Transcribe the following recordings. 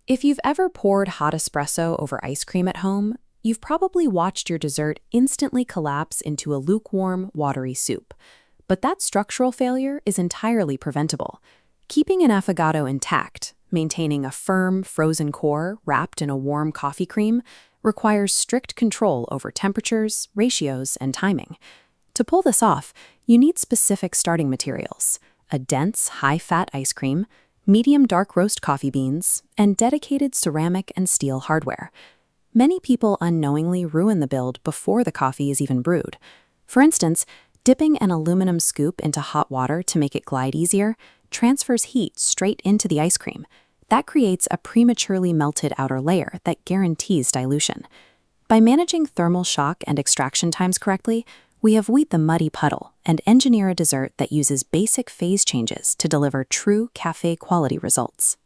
If you've ever poured hot espresso over ice cream at home, you've probably watched your dessert instantly collapse into a lukewarm, watery soup. But that structural failure is entirely preventable. Keeping an affogato intact, maintaining a firm, frozen core wrapped in a warm coffee cream, requires strict control over temperatures, ratios, and timing. To pull this off, you need specific starting materials: a dense, high-fat ice cream, medium dark roast coffee beans, and dedicated ceramic and steel hardware. Many people unknowingly ruin the build before the coffee is even brewed. For instance, dipping an aluminum scoop into hot water to make it glide easier transfers heat straight into the ice cream. That creates a prematurely melted outer layer that guarantees dilution. By managing thermal shock and extraction times correctly, we avoid the muddy puddle and engineer a dessert that uses basic phase changes to deliver true cafe-quality results.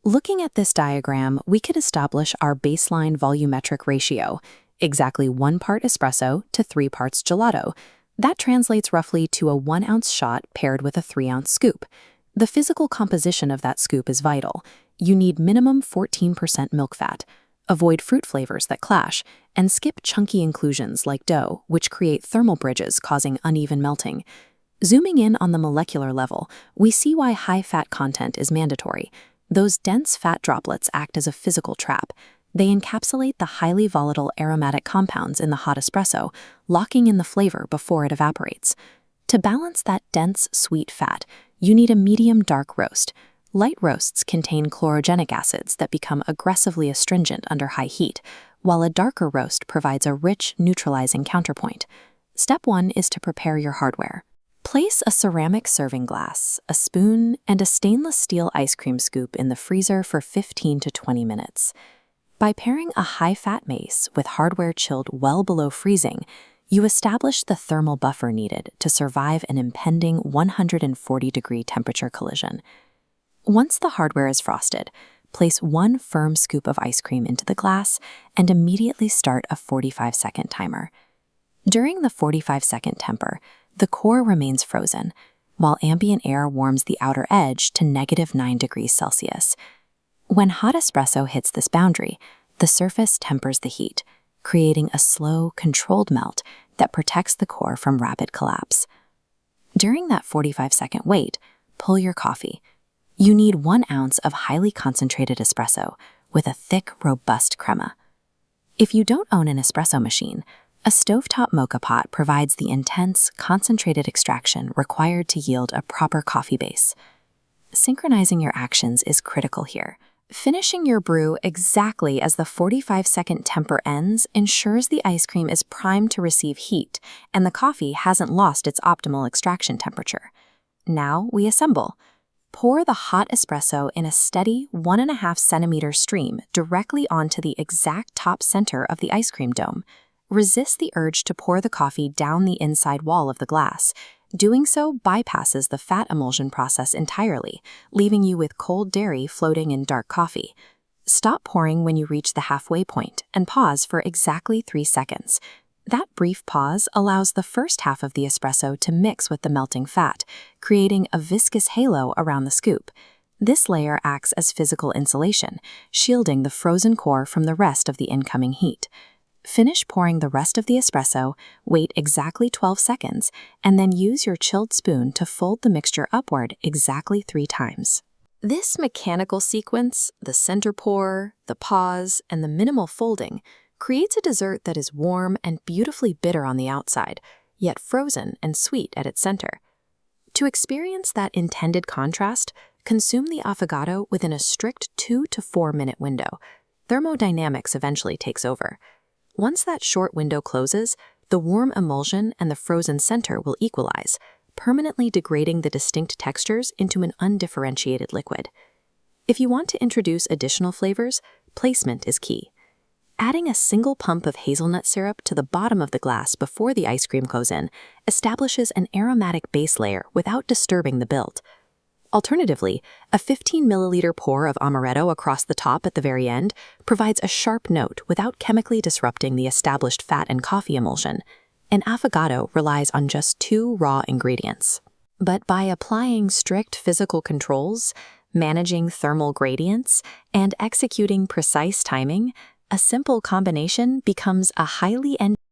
Looking at this diagram, we could establish our baseline volumetric ratio, exactly 1 part espresso to 3 parts gelato. That translates roughly to a 1-ounce shot paired with a 3-ounce scoop. The physical composition of that scoop is vital. You need minimum 14% milk fat. Avoid fruit flavors that clash, and skip chunky inclusions like dough, which create thermal bridges causing uneven melting. Zooming in on the molecular level, we see why high fat content is mandatory. Those dense fat droplets act as a physical trap. They encapsulate the highly volatile aromatic compounds in the hot espresso, locking in the flavor before it evaporates. To balance that dense, sweet fat, you need a medium dark roast. Light roasts contain chlorogenic acids that become aggressively astringent under high heat, while a darker roast provides a rich, neutralizing counterpoint. Step 1 is to prepare your hardware. Place a ceramic serving glass, a spoon, and a stainless steel ice cream scoop in the freezer for 15 to 20 minutes. By pairing a high-fat mace with hardware chilled well below freezing, you establish the thermal buffer needed to survive an impending 140-degree temperature collision. Once the hardware is frosted, place 1 firm scoop of ice cream into the glass and immediately start a 45-second timer. During the 45-second temper, the core remains frozen, while ambient air warms the outer edge to -9 degrees Celsius. When hot espresso hits this boundary, the surface tempers the heat, creating a slow, controlled melt that protects the core from rapid collapse. During that 45-second wait, pull your coffee. You need 1 ounce of highly concentrated espresso with a thick, robust crema. If you don't own an espresso machine, a stovetop moka pot provides the intense, concentrated extraction required to yield a proper coffee base. Synchronizing your actions is critical here. Finishing your brew exactly as the 45-second temper ends ensures the ice cream is primed to receive heat and the coffee hasn't lost its optimal extraction temperature. Now we assemble. Pour the hot espresso in a steady 1.5 centimeter stream directly onto the exact top center of the ice cream dome. Resist the urge to pour the coffee down the inside wall of the glass. Doing so bypasses the fat emulsion process entirely, leaving you with cold dairy floating in dark coffee. Stop pouring when you reach the halfway point and pause for exactly 3 seconds. That brief pause allows the first half of the espresso to mix with the melting fat, creating a viscous halo around the scoop. This layer acts as physical insulation, shielding the frozen core from the rest of the incoming heat. Finish pouring the rest of the espresso, wait exactly 12 seconds, and then use your chilled spoon to fold the mixture upward exactly 3 times. This mechanical sequence, the center pour, the pause, and the minimal folding, creates a dessert that is warm and beautifully bitter on the outside, yet frozen and sweet at its center. To experience that intended contrast, consume the affogato within a strict 2 to 4 minute window. Thermodynamics eventually takes over. Once that short window closes, the warm emulsion and the frozen center will equalize, permanently degrading the distinct textures into an undifferentiated liquid. If you want to introduce additional flavors, placement is key. Adding a single pump of hazelnut syrup to the bottom of the glass before the ice cream goes in establishes an aromatic base layer without disturbing the build. Alternatively, a 15 milliliter pour of amaretto across the top at the very end provides a sharp note without chemically disrupting the established fat and coffee emulsion. An affogato relies on just 2 raw ingredients. But by applying strict physical controls, Managing thermal gradients and executing precise timing, a simple combination becomes a highly